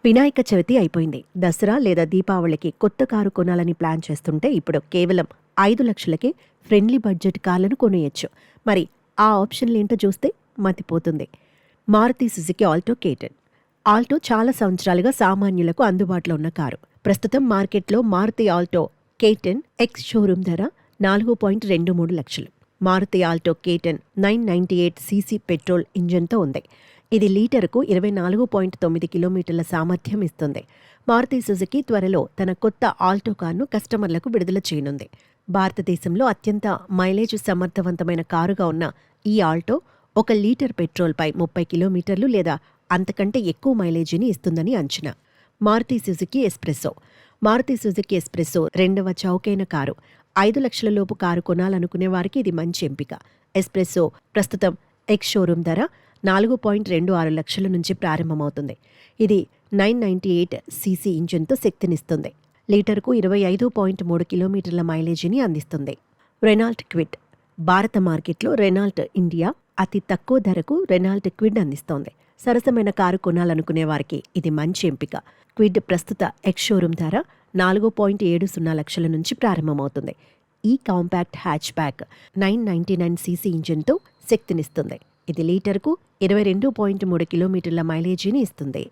వినాయక చవితి అయిపోయింది. దసరా లేదా దీపావళికి కొత్త కారు కొనాలని ప్లాన్ చేస్తుంటే ఇప్పుడు కేవలం 5 లక్షలకే ఫ్రెండ్లీ బడ్జెట్ కార్లను కొనేయొచ్చు. మరి ఆ ఆప్షన్లేంటో చూస్తే మతిపోతుంది. Maruti Suzuki Alto K10. Alto చాలా సంవత్సరాలుగా సామాన్యులకు అందుబాటులో ఉన్న కారు. ప్రస్తుతం మార్కెట్లో Maruti Alto K10 ex showroom ధర 4.23 లక్షలు. Maruti Alto K10 998 CC petrol ఇంజన్తో ఉంది. ఇది లీటరుకు 24.9 కిలోమీటర్ల సామర్థ్యం ఇస్తుంది. మారుతి సుజుకి త్వరలో తన కొత్త ఆల్టో కార్ను కస్టమర్లకు విడుదల చేయనుంది. భారతదేశంలో అత్యంత మైలేజ్ సమర్థవంతమైన కారుగా ఉన్న ఈ ఆల్టో 1 లీటర్ పెట్రోల్పై 30 కిలోమీటర్లు లేదా అంతకంటే ఎక్కువ మైలేజీని ఇస్తుందని అంచనా. Maruti Suzuki S-Presso. Maruti Suzuki S-Presso రెండవ చౌకైన కారు. 5 లక్షల లోపు కారు కొనాలనుకునే వారికి ఇది మంచి ఎంపిక. ఎస్ప్రెస్సో ప్రస్తుతం ఎక్స్ షోరూమ్ ధర 4.26 లక్షల నుంచి ప్రారంభమవుతుంది. ఇది 998 సీసీ ఇంజిన్తో శక్తినిస్తుంది. లీటర్కు 25.3 కిలోమీటర్ల మైలేజీని అందిస్తుంది. Renault quid. భారత మార్కెట్లో రెనాల్ట్ ఇండియా అతి తక్కువ ధరకు రెనాల్ట్ క్విడ్ అందిస్తోంది. సరసమైన కారు కొనాలనుకునే వారికి ఇది మంచి ఎంపిక. క్విడ్ ప్రస్తుత ఎక్స్ షోరూమ్ ధర 4.70 లక్షల నుంచి ప్రారంభమవుతుంది. ఈ కాంపాక్ట్ హ్యాచ్ బ్యాక్ 999 సీసీ ఇంజిన్తో శక్తినిస్తుంది. ఇది లీటర్కు 22.3 కిలోమీటర్ల మైలేజీని ఇస్తుంది.